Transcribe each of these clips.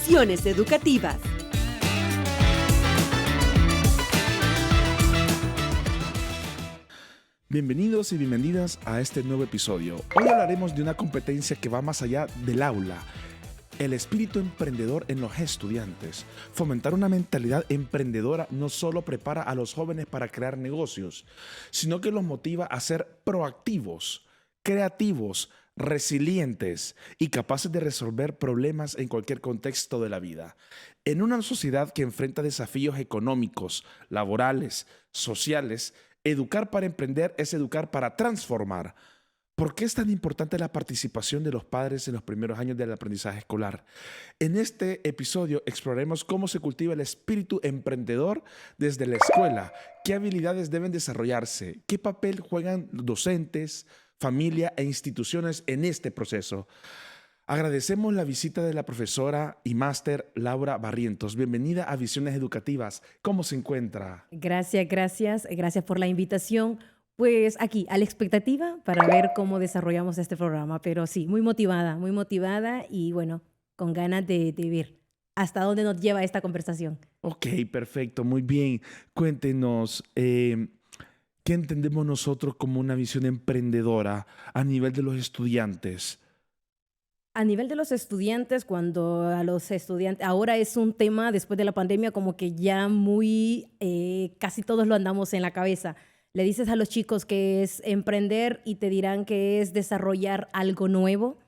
Visiones Educativas. Bienvenidos y bienvenidas a este nuevo episodio. Hoy hablaremos de una competencia que va más allá del aula. El espíritu emprendedor en los estudiantes. Fomentar una mentalidad emprendedora no solo prepara a los jóvenes para crear negocios, sino que los motiva a ser proactivos, creativos, resilientes y capaces de resolver problemas en cualquier contexto de la vida. En una sociedad que enfrenta desafíos económicos, laborales, sociales, educar para emprender es educar para transformar. ¿Por qué es tan importante la participación de los padres en los primeros años del aprendizaje escolar? En este episodio exploraremos cómo se cultiva el espíritu emprendedor desde la escuela, qué habilidades deben desarrollarse, qué papel juegan docentes, familia e instituciones en este proceso. Agradecemos la visita de la profesora y máster Laura Barrientos. Bienvenida a Visiones Educativas. ¿Cómo se encuentra? Gracias por la invitación. Pues aquí, a la expectativa para ver cómo desarrollamos este programa. Pero sí, muy motivada y bueno, con ganas de ver hasta dónde nos lleva esta conversación. Ok, perfecto, muy bien. Cuéntenos, ¿qué entendemos nosotros como una visión emprendedora a nivel de los estudiantes? A nivel de los estudiantes, cuando a los estudiantes, ahora es un tema después de la pandemia como que ya muy, casi todos lo andamos en la cabeza. Le dices a los chicos que es emprender y te dirán que es desarrollar algo nuevo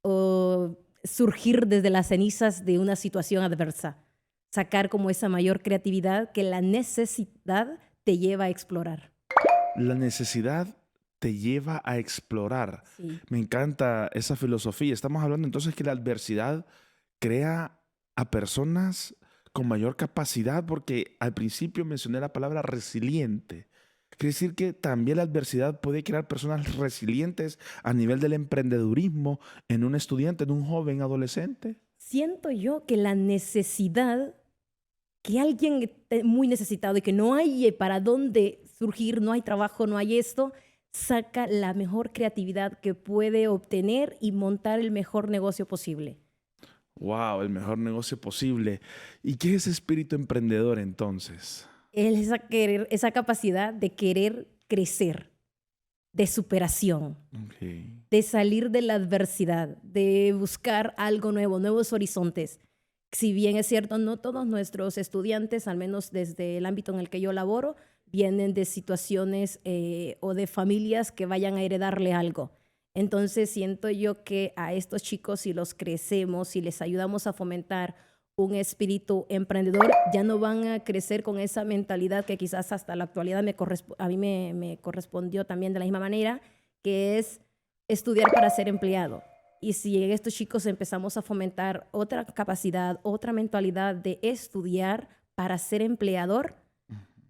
o surgir desde las cenizas de una situación adversa. Sacar como esa mayor creatividad que la necesidad te lleva a explorar. La necesidad te lleva a explorar. Sí. Me encanta esa filosofía. Estamos hablando entonces que la adversidad crea a personas con mayor capacidad, porque al principio mencioné la palabra resiliente. Quiere decir que también la adversidad puede crear personas resilientes a nivel del emprendedurismo en un estudiante, en un joven adolescente. Siento yo que la necesidad, que alguien esté muy necesitado y que no hay para dónde surgir, no hay trabajo, no hay esto, saca la mejor creatividad que puede obtener y montar el mejor negocio posible. Wow, el mejor negocio posible. ¿Y qué es ese espíritu emprendedor entonces? Es esa capacidad de querer crecer, de superación, Okay. de salir de la adversidad, de buscar algo nuevo, nuevos horizontes. Si bien es cierto, no todos nuestros estudiantes, al menos desde el ámbito en el que yo laboro, vienen de situaciones o de familias que vayan a heredarle algo. Entonces siento yo que a estos chicos, si los crecemos, si les ayudamos a fomentar un espíritu emprendedor, ya no van a crecer con esa mentalidad que quizás hasta la actualidad a mí me correspondió también de la misma manera, que es estudiar para ser empleado. Y si en estos chicos empezamos a fomentar otra capacidad, otra mentalidad de estudiar para ser empleador,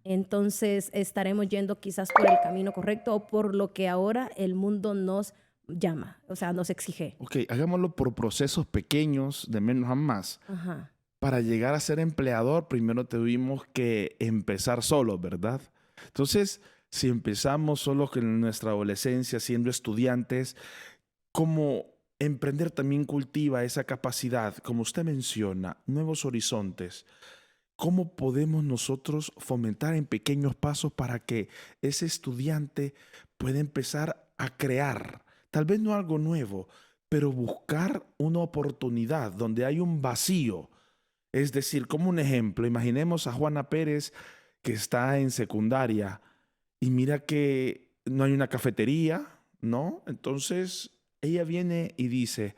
entonces estaremos yendo quizás por el camino correcto o por lo que ahora el mundo nos llama, o sea, nos exige. Ok, hagámoslo por procesos pequeños, de menos a más. Ajá. Para llegar a ser empleador, primero tuvimos que empezar solos, ¿verdad? Entonces, si empezamos solo en nuestra adolescencia, siendo estudiantes, ¿cómo emprender también cultiva esa capacidad, como usted menciona, nuevos horizontes? ¿Cómo podemos nosotros fomentar en pequeños pasos para que ese estudiante pueda empezar a crear, tal vez no algo nuevo, pero buscar una oportunidad donde hay un vacío? Es decir, como un ejemplo, imaginemos a Juana Pérez que está en secundaria y mira que no hay una cafetería, ¿no? Entonces ella viene y dice,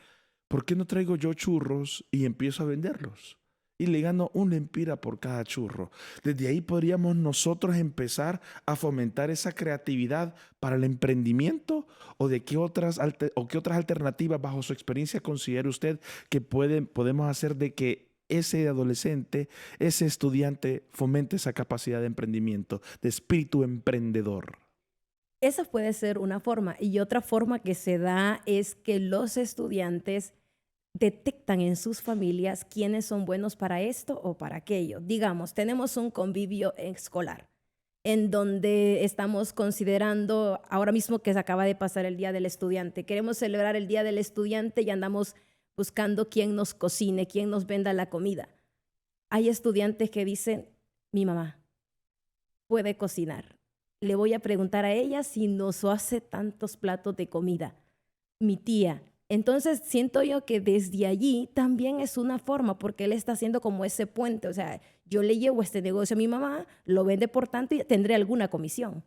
¿por qué no traigo yo churros y empiezo a venderlos? Y le gano un lempira por cada churro. Desde ahí podríamos nosotros empezar a fomentar esa creatividad para el emprendimiento, o de qué otras alternativas bajo su experiencia considera usted que podemos hacer de que ese adolescente, ese estudiante fomente esa capacidad de emprendimiento, de espíritu emprendedor. Esa puede ser una forma. Y otra forma que se da es que los estudiantes detectan en sus familias quiénes son buenos para esto o para aquello. Digamos, tenemos un convivio escolar en donde estamos considerando, ahora mismo que se acaba de pasar el Día del Estudiante, queremos celebrar el Día del Estudiante y andamos buscando quién nos cocine, quién nos venda la comida. Hay estudiantes que dicen, mi mamá puede cocinar. Le voy a preguntar a ella si nos hace tantos platos de comida. Mi tía. Entonces siento yo que desde allí también es una forma, porque él está haciendo como ese puente. O sea, yo le llevo este negocio a mi mamá, lo vende por tanto y tendré alguna comisión.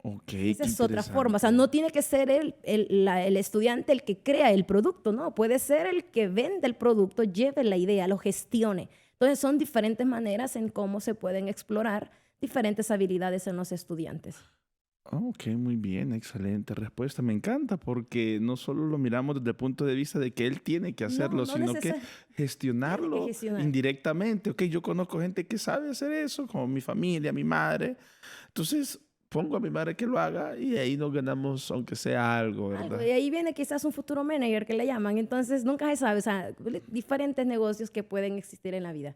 Ok, Esa qué es otra forma. O sea, interesante. no tiene que ser el estudiante el que crea el producto, no. Puede ser el que vende el producto, lleve la idea, lo gestione. Entonces, son diferentes maneras en cómo se pueden explorar diferentes habilidades en los estudiantes. Ok, muy bien, excelente respuesta. Me encanta porque no solo lo miramos desde el punto de vista de que él tiene que No, hacerlo, no sino que necesariamente tiene que gestionarlo gestionar. indirectamente. Ok, yo conozco gente que sabe hacer eso, como mi familia, mi madre. Entonces, pongo a mi madre que lo haga y ahí nos ganamos, aunque sea algo, Algo. ¿verdad? Y ahí viene quizás un futuro manager que le llaman. Entonces, nunca se sabe. O sea, diferentes negocios que pueden existir en la vida.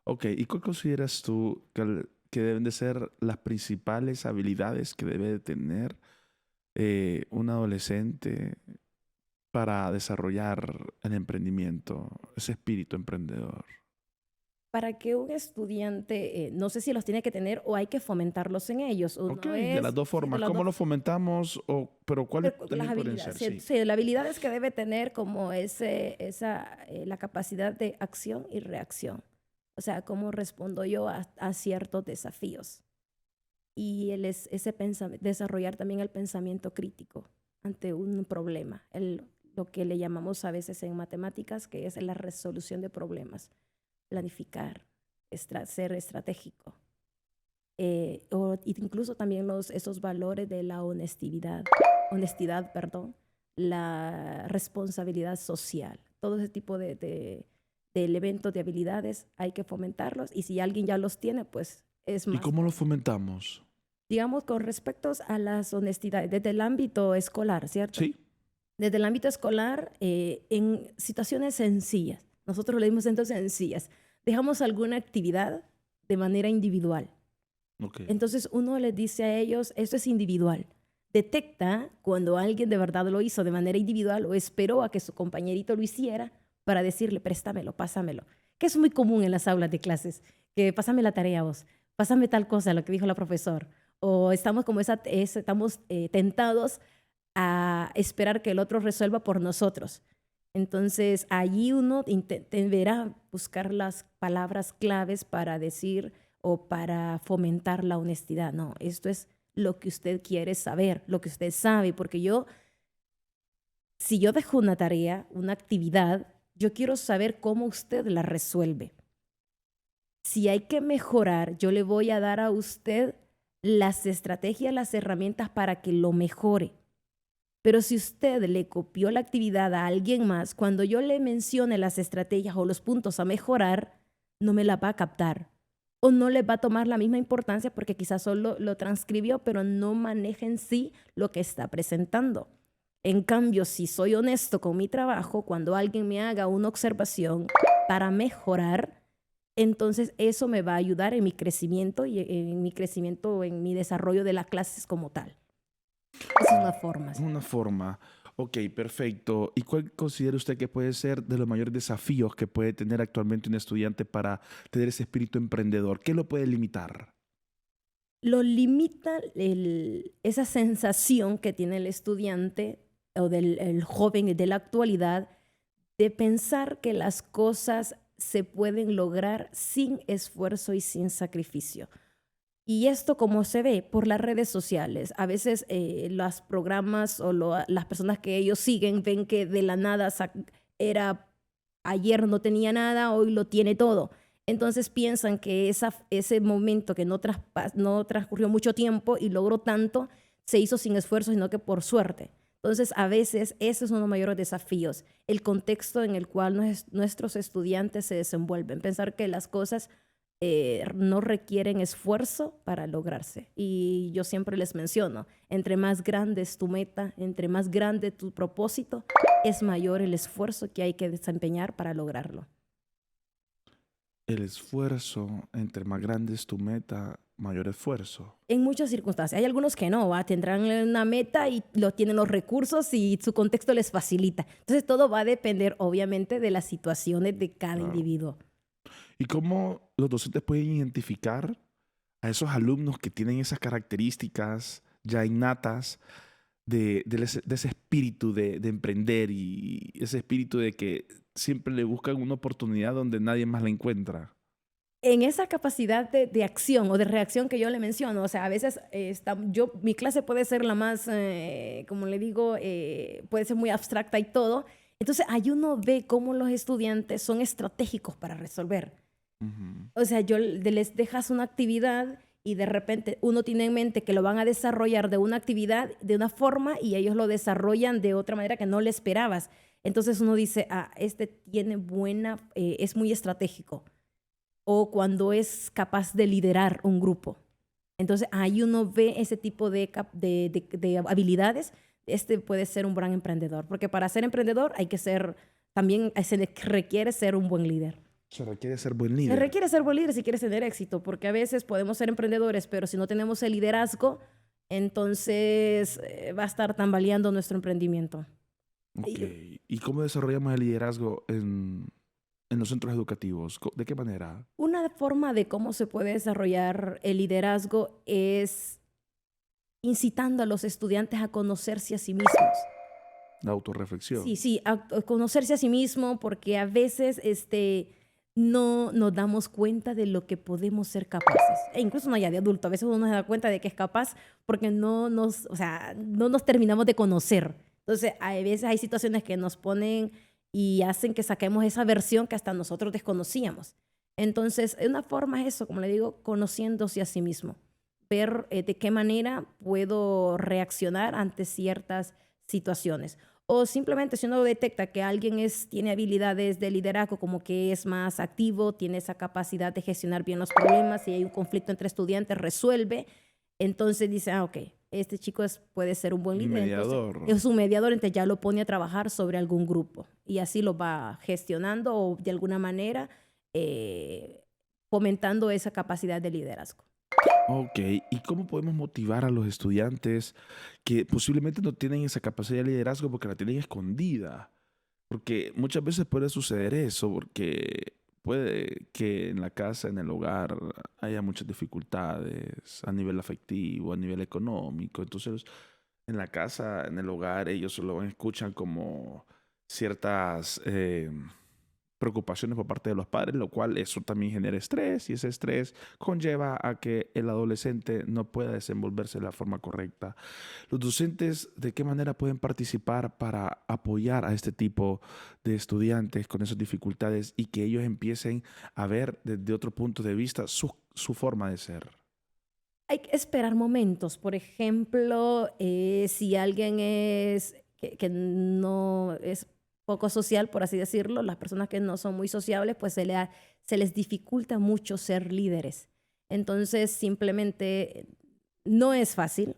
Ok, ¿y cuál consideras tú que deben de ser las principales habilidades que debe de tener un adolescente para desarrollar el emprendimiento, ese espíritu emprendedor? Para que un estudiante, no sé si los tiene que tener o hay que fomentarlos en ellos. Ok, Uno de las es, dos sí, de formas. las ¿Cómo dos. lo fomentamos? Pero ¿cuáles Las también pueden habilidades, ser? sí, Sí. sí, las habilidades que debe tener como la capacidad de acción y reacción. O sea, cómo respondo yo a ciertos desafíos. Y desarrollar también el pensamiento crítico ante un problema, lo que le llamamos a veces en matemáticas, que es la resolución de problemas, planificar, ser estratégico. O incluso también esos valores de la honestidad, perdón, la responsabilidad social, todo ese tipo de elementos, de habilidades, hay que fomentarlos y si alguien ya los tiene, pues es ¿Y más cómo lo fácil. fomentamos? Digamos, con respecto a las honestidades, desde el ámbito escolar, ¿cierto? Sí. Desde el ámbito escolar, en situaciones sencillas, nosotros le dimos entonces sencillas, dejamos alguna actividad de manera individual. Ok. Entonces uno les dice a ellos, esto es individual. Detecta cuando alguien de verdad lo hizo de manera individual o esperó a que su compañerito lo hiciera para decirle, préstamelo, pásamelo. Que es muy común en las aulas de clases, que pásame la tarea vos, pásame tal cosa, lo que dijo la profesor. O estamos como estamos tentados a esperar que el otro resuelva por nosotros. Entonces allí uno deberá buscar las palabras claves para decir o para fomentar la honestidad. No, esto es lo que usted quiere saber, lo que usted sabe, porque si yo dejo una tarea, una actividad, yo quiero saber cómo usted la resuelve. Si hay que mejorar, yo le voy a dar a usted las estrategias, las herramientas para que lo mejore. Pero si usted le copió la actividad a alguien más, cuando yo le mencione las estrategias o los puntos a mejorar, no me la va a captar o no le va a tomar la misma importancia porque quizás solo lo transcribió, pero no maneja en sí lo que está presentando. En cambio, si soy honesto con mi trabajo, cuando alguien me haga una observación para mejorar, entonces eso me va a ayudar en mi crecimiento en mi desarrollo de las clases como tal. Esa es una forma. Una forma. Ok, perfecto. ¿Y cuál considera usted que puede ser de los mayores desafíos que puede tener actualmente un estudiante para tener ese espíritu emprendedor? ¿Qué lo puede limitar? Lo limita esa sensación que tiene el estudiante o el joven de la actualidad de pensar que las cosas se pueden lograr sin esfuerzo y sin sacrificio. Y esto como se ve por las redes sociales. A veces los programas o las personas que ellos siguen ven que de la nada ayer no tenía nada, hoy lo tiene todo. Entonces piensan que ese momento que no transcurrió mucho tiempo y logró tanto, se hizo sin esfuerzo, sino que por suerte. Entonces, a veces ese es uno de los mayores desafíos, el contexto en el cual nuestros estudiantes se desenvuelven. Pensar que las cosas no requieren esfuerzo para lograrse. Y yo siempre les menciono, entre más grande es tu meta, entre más grande tu propósito, es mayor el esfuerzo que hay que desempeñar para lograrlo. El esfuerzo, entre más grande es tu meta, mayor esfuerzo. En muchas circunstancias. Hay algunos que no, ¿va? Tendrán una meta y tienen los recursos y su contexto les facilita. Entonces todo va a depender obviamente de las situaciones de cada Claro. individuo. ¿Y cómo los docentes pueden identificar a esos alumnos que tienen esas características ya innatas de ese espíritu de emprender y ese espíritu de que siempre le buscan una oportunidad donde nadie más la encuentra? En esa capacidad de acción o de reacción que yo le menciono, o sea, a veces mi clase puede ser la más, como le digo, puede ser muy abstracta y todo. Entonces, ahí uno ve cómo los estudiantes son estratégicos para resolver. Ujú. O sea, les dejas una actividad y de repente uno tiene en mente que lo van a desarrollar de una actividad, de una forma, y ellos lo desarrollan de otra manera que no le esperabas. Entonces uno dice, este tiene es muy estratégico. O cuando es capaz de liderar un grupo. Entonces ahí uno ve ese tipo de habilidades. Este puede ser un gran emprendedor, porque para ser emprendedor también se requiere ser un buen líder. Se requiere ser buen Se líder. requiere ser buen líder si quieres tener éxito, porque a veces podemos ser emprendedores, pero si no tenemos el liderazgo, entonces va a estar tambaleando nuestro emprendimiento. Ok. ¿Y cómo desarrollamos el liderazgo en los centros educativos? ¿De qué manera? Una forma de cómo se puede desarrollar el liderazgo es incitando a los estudiantes a conocerse a sí mismos. La autorreflexión. Sí, a conocerse a sí mismo, porque a veces no nos damos cuenta de lo que podemos ser capaces. E incluso no ya de adulto, a veces uno no se da cuenta de que es capaz porque o sea, no nos terminamos de conocer. Entonces, a veces hay situaciones que nos ponen y hacen que saquemos esa versión que hasta nosotros desconocíamos. Entonces, una forma es eso, como le digo, conociéndose a sí mismo. Ver de qué manera puedo reaccionar ante ciertas situaciones. O simplemente si uno detecta que alguien tiene habilidades de liderazgo, como que es más activo, tiene esa capacidad de gestionar bien los problemas, si hay un conflicto entre estudiantes, resuelve, entonces dice, ok, este chico puede ser un buen líder, entonces Mediador. es un mediador, entonces ya lo pone a trabajar sobre algún grupo y así lo va gestionando o de alguna manera fomentando esa capacidad de liderazgo. Ok. ¿Y cómo podemos motivar a los estudiantes que posiblemente no tienen esa capacidad de liderazgo porque la tienen escondida? Porque muchas veces puede suceder eso, porque puede que en la casa, en el hogar, haya muchas dificultades a nivel afectivo, a nivel económico. Entonces, en la casa, en el hogar, ellos solo escuchan como ciertas preocupaciones por parte de los padres, lo cual eso también genera estrés y ese estrés conlleva a que el adolescente no pueda desenvolverse de la forma correcta. Los docentes, ¿de qué manera pueden participar para apoyar a este tipo de estudiantes con esas dificultades y que ellos empiecen a ver desde otro punto de vista su forma de ser? Hay que esperar momentos. Por ejemplo, si alguien que no es poco social, por así decirlo, las personas que no son muy sociables, pues se les dificulta mucho ser líderes. Entonces, simplemente no es fácil,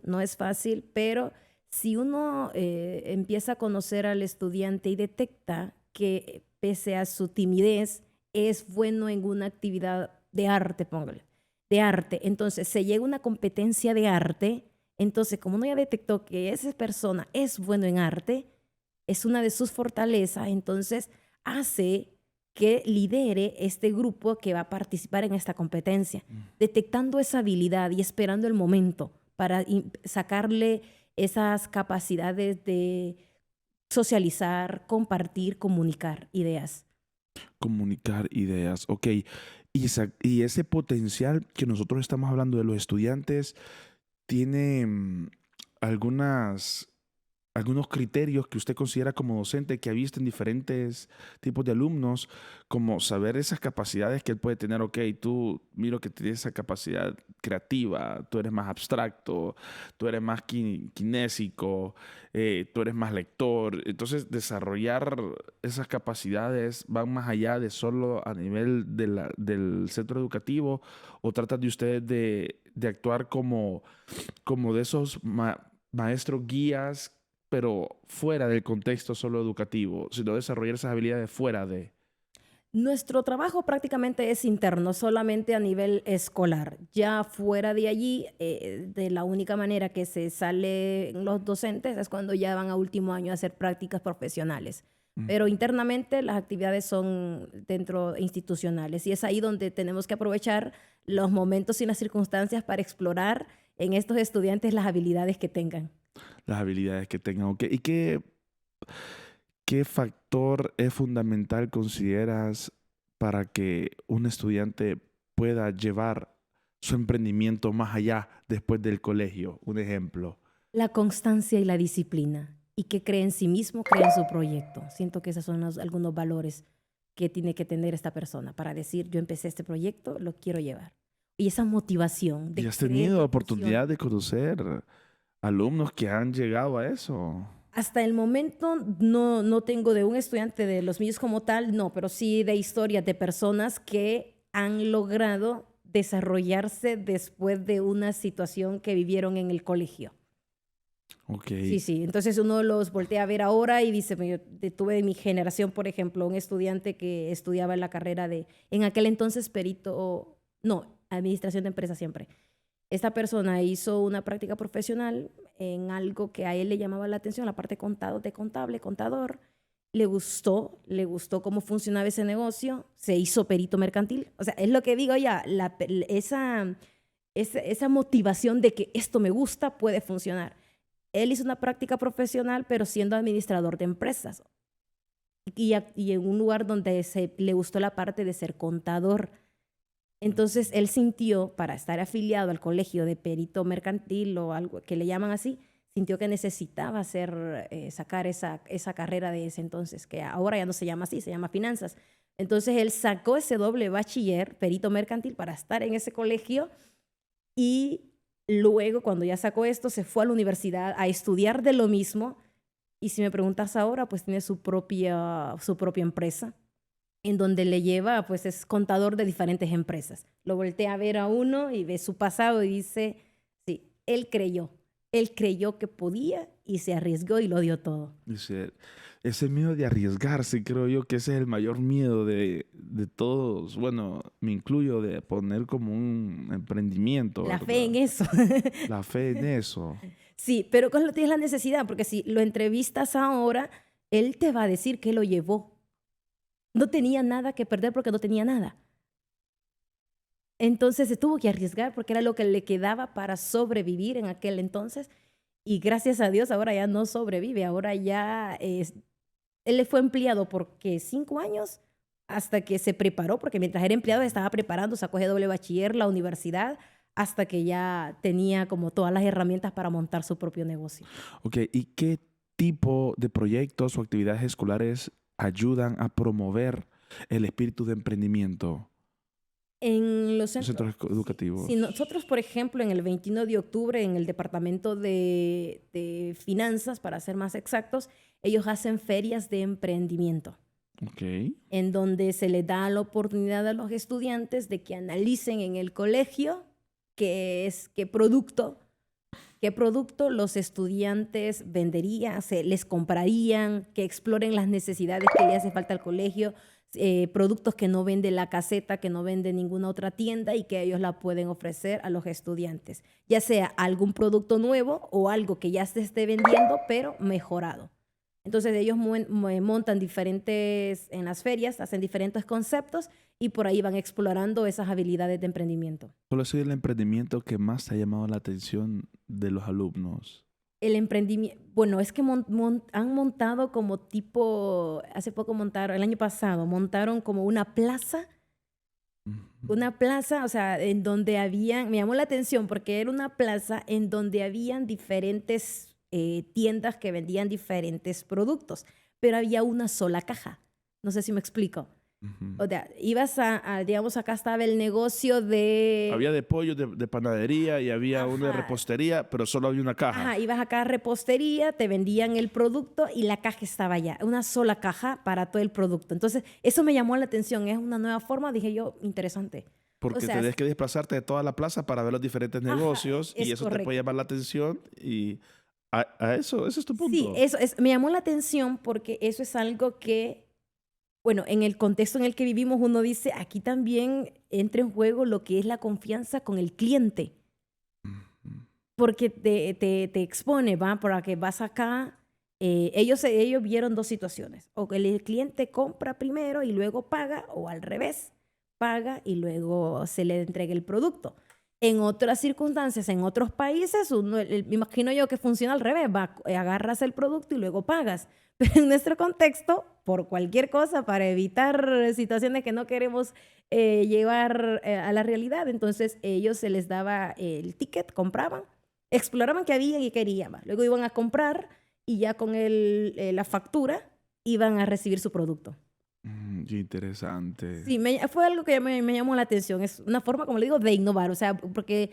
pero si uno empieza a conocer al estudiante y detecta que pese a su timidez, es bueno en una actividad de arte, póngale de arte. Entonces, se llega a una competencia de arte. Entonces, como uno ya detectó que esa persona es bueno en arte, es una de sus fortalezas, entonces hace que lidere este grupo que va a participar en esta competencia, detectando esa habilidad y esperando el momento para sacarle esas capacidades de socializar, compartir, comunicar ideas. Comunicar ideas, ok. Y ese potencial que nosotros estamos hablando de los estudiantes tiene algunos criterios que usted considera como docente que ha visto en diferentes tipos de alumnos, como saber esas capacidades que él puede tener. Ok, tú miro que tienes esa capacidad creativa, tú eres más abstracto, tú eres más kinésico, tú eres más lector. Entonces, desarrollar esas capacidades van más allá de solo a nivel del centro educativo, o tratan de ustedes de actuar como de esos maestros guías, pero fuera del contexto solo educativo, sino desarrollar esas habilidades fuera de... Nuestro trabajo prácticamente es interno, solamente a nivel escolar. Ya fuera de allí, de la única manera que se salen los docentes es cuando ya van a último año a hacer prácticas profesionales. Pero Ujú. internamente las actividades son dentro institucionales y es ahí donde tenemos que aprovechar los momentos y las circunstancias para explorar en estos estudiantes las habilidades que tengan. Las habilidades que tengan. Ok. ¿Y qué factor es fundamental consideras para que un estudiante pueda llevar su emprendimiento más allá después del colegio? Un ejemplo. La constancia y la disciplina. Y que cree en sí mismo, cree en su proyecto. Siento que esos son algunos valores que tiene que tener esta persona para decir, yo empecé este proyecto, lo quiero llevar. Y esa motivación ¿Y de has creer tenido que oportunidad funciona. de conocer alumnos que han llegado a eso? Hasta el momento no tengo de un estudiante de los míos como tal, no, pero sí de historias de personas que han logrado desarrollarse después de una situación que vivieron en el colegio. Ok. Sí, sí. Entonces uno los voltea a ver ahora y dice, "Yo tuve de mi generación, por ejemplo, un estudiante que estudiaba en la carrera de, en aquel entonces perito, no, administración de empresas siempre. Esta persona hizo una práctica profesional en algo que a él le llamaba la atención, la parte de contable, contador. Le gustó cómo funcionaba ese negocio, se hizo perito mercantil. O sea, es lo que digo ya, esa motivación de que esto me gusta puede funcionar. Él hizo una práctica profesional, pero siendo administrador de empresas y en un lugar donde le gustó la parte de ser contador. Entonces él sintió, para estar afiliado al colegio de perito mercantil o algo que le llaman así, sintió que necesitaba sacar esa carrera de ese entonces, que ahora ya no se llama así, se llama finanzas. Entonces él sacó ese doble bachiller, perito mercantil, para estar en ese colegio y luego, cuando ya sacó esto, se fue a la universidad a estudiar de lo mismo. Y si me preguntas ahora, pues tiene su propia empresa, en donde le lleva, pues es contador de diferentes empresas. Lo voltea a ver a uno y ve su pasado y dice, sí, él creyó que podía y se arriesgó y lo dio todo. Dice, ese miedo de arriesgarse, creo yo que ese es el mayor miedo de todos. Bueno, me incluyo de poner como un emprendimiento, La fe en ¿verdad? eso. La fe en eso. Sí, pero cuando tienes la necesidad, porque si lo entrevistas ahora, él te va a decir que lo llevó. No tenía nada que perder porque no tenía nada. Entonces se tuvo que arriesgar porque era lo que le quedaba para sobrevivir en aquel entonces. Y gracias a Dios ahora ya no sobrevive, ahora ya él le fue empleado por ¿qué? 5 años hasta que se preparó, porque mientras era empleado estaba preparando, sacó ese doble bachiller, la universidad, hasta que ya tenía como todas las herramientas para montar su propio negocio. Ok, ¿y qué tipo de proyectos o actividades escolares ayudan a promover el espíritu de emprendimiento En los en los centros, centros sí, si educativos? nosotros, por ejemplo, en el 21 de octubre, en el departamento de finanzas, para ser más exactos, ellos hacen ferias de emprendimiento, Ok. en donde se les da la oportunidad a los estudiantes de que analicen en el colegio qué producto los estudiantes venderían, les comprarían, que exploren las necesidades que le hace falta al colegio, productos que no vende la caseta, que no vende ninguna otra tienda y que ellos la pueden ofrecer a los estudiantes, ya sea algún producto nuevo o algo que ya se esté vendiendo, pero mejorado. Entonces ellos montan en las ferias, hacen diferentes conceptos y por ahí van explorando esas habilidades de emprendimiento. ¿Cuál ha sido el emprendimiento que más te ha llamado la atención de los alumnos? El emprendimiento, bueno, es que han montado como tipo, hace poco montaron, el año pasado, montaron como Ujú. una plaza, o sea, en donde me llamó la atención porque era una plaza en donde habían diferentes tiendas que vendían diferentes productos, pero había una sola caja. No sé si me explico. Ujú. O sea, ibas digamos, acá estaba el negocio de. Había de pollo, de panadería y había uno de Ajá. repostería, pero solo había una caja. Ajá, ibas acá a repostería, te vendían el producto y la caja estaba allá, una sola caja para todo el producto. Entonces, eso me llamó la atención, es una nueva forma, dije yo, interesante. O Porque sea, tenés que desplazarte de toda la plaza para ver los diferentes ajá, negocios y es eso te puede correcto. llamar la atención y a eso, ese es tu Sí, punto. eso me llamó la atención porque eso es algo que Bueno, en el contexto en el que vivimos, uno dice, aquí también entra en juego lo que es la confianza con el cliente, Ujú. porque te expone, ¿va? Para que vas acá. Ellos vieron dos situaciones, o que el cliente compra primero y luego paga, o al revés, paga y luego se le entrega el producto. En otras circunstancias, en otros países, me imagino yo que funciona al revés, va, agarras el producto y luego pagas. Pero en nuestro contexto, por cualquier cosa, para evitar situaciones que no queremos llevar a la realidad, entonces ellos se les daba el ticket, compraban, exploraban qué había y querían, ¿va? Luego iban a comprar y ya con la factura iban a recibir su producto. Qué interesante. Sí, fue algo que me llamó la atención. Es una forma, como le digo, de innovar. O sea, porque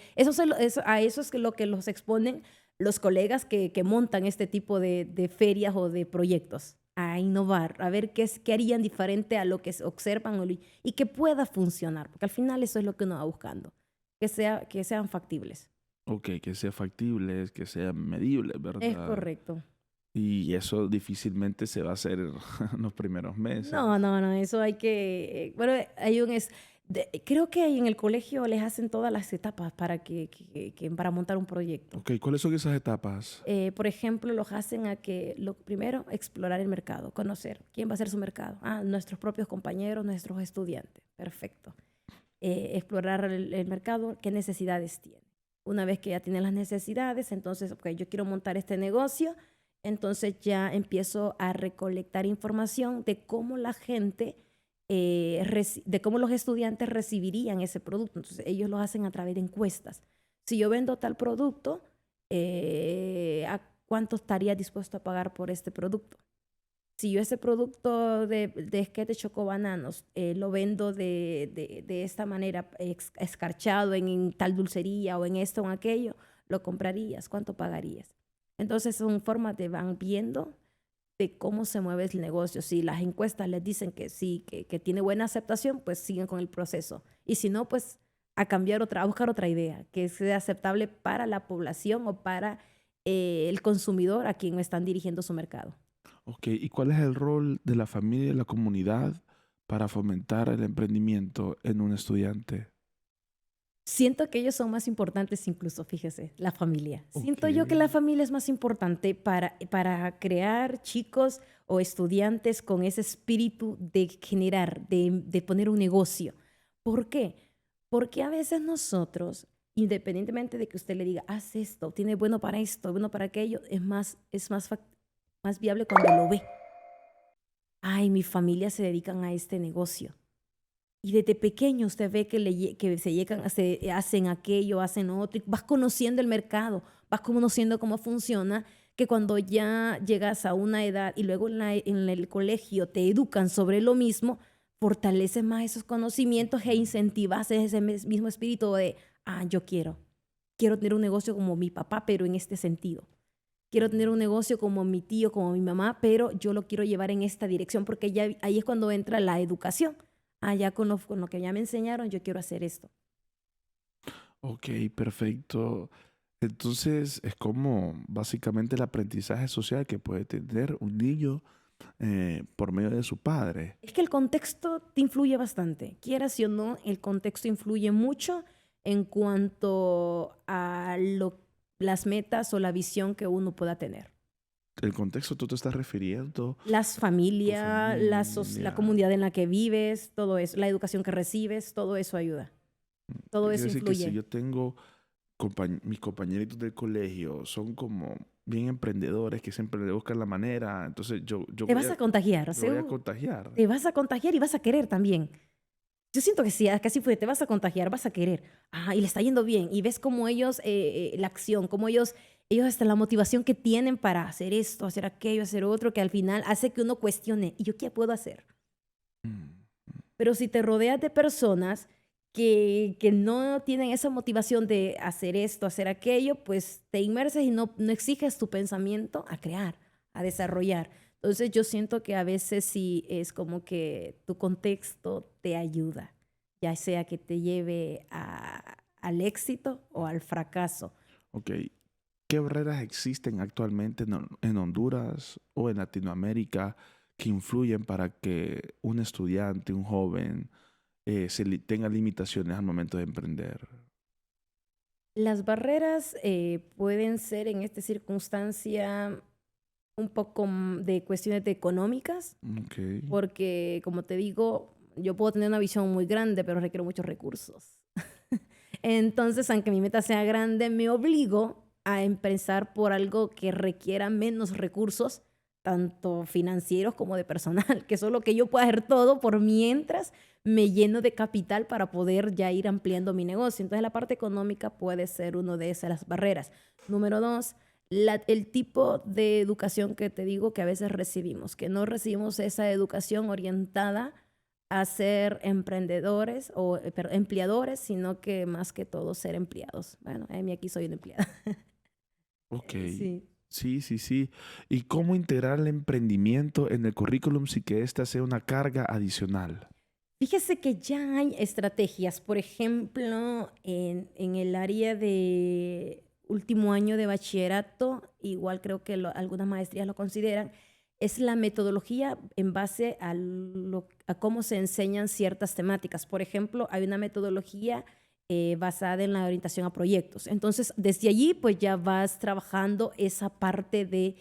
a eso es lo que los exponen los colegas que montan este tipo de ferias o de proyectos. A innovar, a ver qué harían diferente a lo que observan y que pueda funcionar. Porque al final eso es lo que uno va buscando. Que sean factibles. Ok, que sea factible, que sea medible, Es ¿verdad? correcto. Y eso difícilmente se va a hacer en los primeros meses. No, no, no, eso hay que, bueno, creo que ahí en el colegio les hacen todas las etapas para montar un proyecto. Ok, ¿cuáles son esas etapas? Por ejemplo, los hacen a que, lo primero, explorar el mercado, conocer quién va a ser su mercado. Ah, nuestros propios compañeros, nuestros estudiantes. Perfecto. Explorar el mercado, qué necesidades tiene. Una vez que ya tienen las necesidades, entonces, ok, yo quiero montar este negocio, entonces ya empiezo a recolectar información de cómo la gente, de cómo los estudiantes recibirían ese producto. Entonces, ellos lo hacen a través de encuestas. Si yo vendo tal producto, ¿a cuánto estaría dispuesto a pagar por este producto? Si yo ese producto de esquete chocobananos lo vendo de esta manera, escarchado en tal dulcería o en esto o en aquello, ¿lo comprarías? ¿Cuánto pagarías? Entonces son formas de van viendo de cómo se mueve el negocio. Si las encuestas les dicen que sí, que tiene buena aceptación, pues siguen con el proceso. Y si no, pues a buscar otra idea que sea aceptable para la población o para el consumidor a quien están dirigiendo su mercado. Ok, ¿y cuál es el rol de la familia y la comunidad para fomentar el emprendimiento en un estudiante? Siento que ellos son más importantes incluso, fíjese, la familia. Ok, Siento yo que la familia es más importante para crear chicos o estudiantes con ese espíritu de generar, de poner un negocio. ¿Por qué? Porque a veces nosotros, independientemente de que usted le diga, haz esto, tiene bueno para esto, bueno para aquello, más viable cuando lo ve. Ay, mi familia se dedican a este negocio. Y desde pequeño usted ve que hacen aquello, hacen otro, y vas conociendo el mercado, vas conociendo cómo funciona, que cuando ya llegas a una edad y luego en el colegio te educan sobre lo mismo, fortaleces más esos conocimientos e incentivas ese mismo espíritu de, yo quiero tener un negocio como mi papá, pero en este sentido. Quiero tener un negocio como mi tío, como mi mamá, pero yo lo quiero llevar en esta dirección porque ya ahí es cuando entra la educación. Ya con lo que ya me enseñaron, yo quiero hacer esto. ok, perfecto. Entonces es como básicamente el aprendizaje social que puede tener un niño por medio de su padre. Es que el contexto te influye bastante. Quieras o no, el contexto influye mucho en cuanto a las metas o la visión que uno pueda tener. El contexto tú te estás refiriendo, Las tu familias, la familia. comunidad en la que vives, todo eso, la educación que recibes, todo eso ayuda. Todo Quiere eso decir que si influye. yo tengo mis compañeritos del colegio son como bien emprendedores que siempre le buscan la manera, entonces yo Te vas a contagiar, me voy a contagiar. te vas a contagiar y vas a querer también. Yo siento que sí, que así fue, te vas a contagiar, vas a querer. Y le está yendo bien. Y ves cómo ellos, la acción, cómo ellos hasta la motivación que tienen para hacer esto, hacer aquello, hacer otro, que al final hace que uno cuestione, ¿y yo qué puedo hacer? Mm, Pero si te rodeas de personas que no tienen esa motivación de hacer esto, hacer aquello, pues te inmersas y no exiges tu pensamiento a crear, a desarrollar. Entonces yo siento que a veces sí es como que tu contexto te ayuda, ya sea que te lleve al éxito o al fracaso. ok, ¿qué barreras existen actualmente en Honduras o en Latinoamérica que influyen para que un estudiante, un joven, tenga limitaciones al momento de emprender? Las barreras pueden ser en esta circunstancia un poco de cuestiones económicas, Ok. porque como te digo, yo puedo tener una visión muy grande, pero requiero muchos recursos. Entonces, aunque mi meta sea grande, me obligo a empezar por algo que requiera menos recursos, tanto financieros como de personal, que eso es lo que yo puedo hacer todo por mientras me lleno de capital para poder ya ir ampliando mi negocio. Entonces, la parte económica puede ser una de esas barreras. Número dos, el tipo de educación que te digo que a veces recibimos, que no recibimos esa educación orientada a ser emprendedores o empleadores, sino que más que todo ser empleados. Bueno, aquí soy una empleada. Ok. Sí. Sí, sí, sí. ¿Y cómo integrar el emprendimiento en el currículum sin que ésta sea una carga adicional? Fíjese que ya hay estrategias, por ejemplo, en el área de último año de bachillerato, igual creo que algunas maestrías lo consideran, es la metodología en base a cómo se enseñan ciertas temáticas. Por ejemplo, hay una metodología basada en la orientación a proyectos. Entonces, desde allí, pues ya vas trabajando esa parte de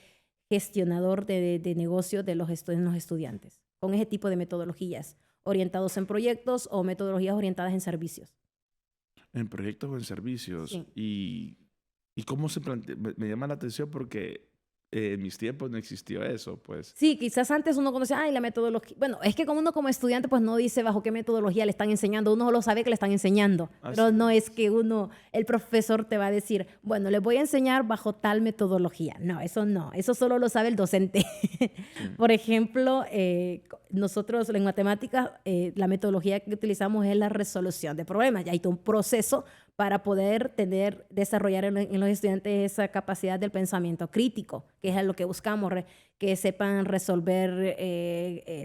gestionador de negocio de los estudiantes, con ese tipo de metodologías orientados en proyectos o metodologías orientadas en servicios. En proyectos o en servicios. Sí. ¿Y cómo se plantea? Me llama la atención porque en mis tiempos no existió eso, pues. Sí, quizás antes uno conocía, ay, la metodología. Bueno, es que como uno como estudiante pues no dice bajo qué metodología le están enseñando, uno solo sabe que le están enseñando, pero Así no es es. que el profesor te va a decir, bueno, le voy a enseñar bajo tal metodología. No, eso solo lo sabe el docente. Sí. Por ejemplo, nosotros en matemáticas la metodología que utilizamos es la resolución de problemas. Ya hay todo un proceso para poder desarrollar en los estudiantes esa capacidad del pensamiento crítico, que es a lo que buscamos, que sepan resolver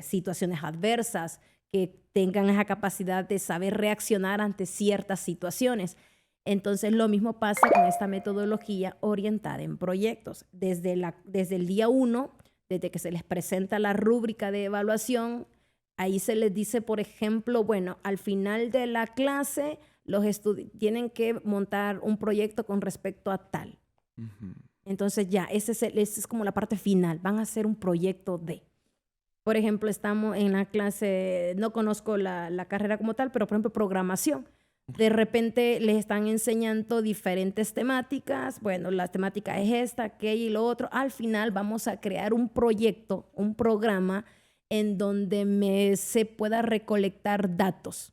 situaciones adversas, que tengan esa capacidad de saber reaccionar ante ciertas situaciones. Entonces, lo mismo pasa con esta metodología orientada en proyectos. Desde el día 1, desde que se les presenta la rúbrica de evaluación, ahí se les dice, por ejemplo, bueno, al final de la clase los tienen que montar un proyecto con respecto a tal. Ujú. Entonces ya, esa es como la parte final, van a hacer un proyecto de. Por ejemplo, estamos en la clase, no conozco la carrera como tal, pero por ejemplo, programación. De repente les están enseñando diferentes temáticas, bueno, la temática es esta, aquella y lo otro. Al final vamos a crear un proyecto, un programa en donde se pueda recolectar datos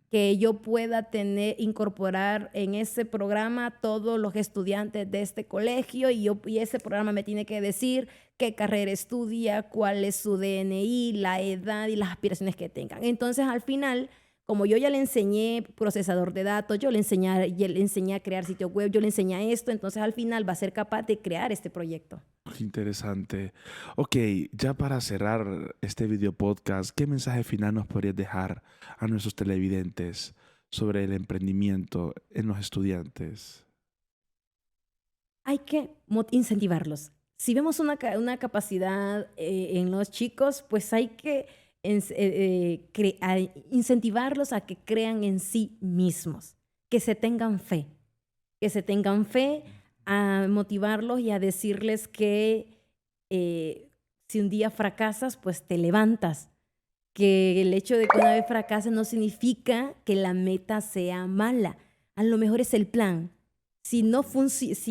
que yo pueda incorporar en ese programa todos los estudiantes de este colegio y ese programa me tiene que decir qué carrera estudia, cuál es su DNI, la edad y las aspiraciones que tengan. Entonces, al final, como yo ya le enseñé procesador de datos, yo le enseñé a crear sitio web, yo le enseñé esto, entonces al final va a ser capaz de crear este proyecto. Qué interesante. Ok, ya para cerrar este video podcast, ¿qué mensaje final nos podrías dejar a nuestros televidentes sobre el emprendimiento en los estudiantes? Hay que incentivarlos. Si vemos una capacidad en los chicos, pues hay que incentivarlos a que crean en sí mismos, que se tengan fe, a motivarlos y a decirles que si un día fracasas, pues te levantas, que el hecho de que una vez fracases no significa que la meta sea mala, a lo mejor es el plan. Si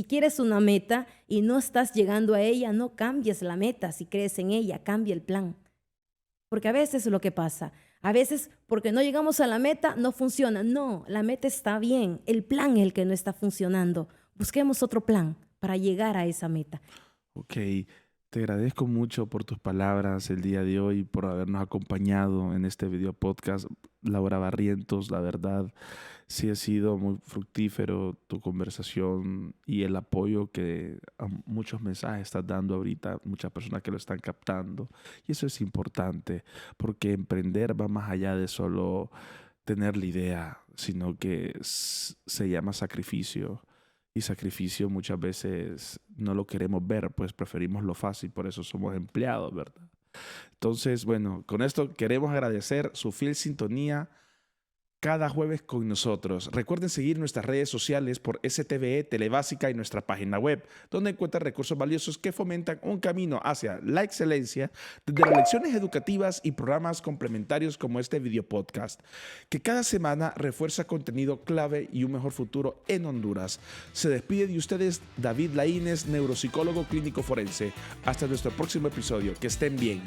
quieres una meta y no estás llegando a ella, no cambies la meta. Si crees en ella, cambia el plan. Porque a veces es lo que pasa. A veces porque no llegamos a la meta, no funciona. No, la meta está bien. El plan es el que no está funcionando. Busquemos otro plan para llegar a esa meta. Ok, te agradezco mucho por tus palabras el día de hoy, por habernos acompañado en este video podcast. Laura Barrientos, la verdad, sí ha sido muy fructífero tu conversación y el apoyo que a muchos mensajes estás dando ahorita, muchas personas que lo están captando. Y eso es importante, porque emprender va más allá de solo tener la idea, sino que se llama sacrificio. Y sacrificio muchas veces no lo queremos ver, pues preferimos lo fácil, por eso somos empleados, ¿verdad? Entonces, bueno, con esto queremos agradecer su fiel sintonía cada jueves con nosotros. Recuerden seguir nuestras redes sociales por STVE Telebásica y nuestra página web, donde encuentran recursos valiosos que fomentan un camino hacia la excelencia desde las lecciones educativas y programas complementarios como este video podcast, que cada semana refuerza contenido clave y un mejor futuro en Honduras. Se despide de ustedes David Laínez, neuropsicólogo clínico forense. Hasta nuestro próximo episodio. Que estén bien.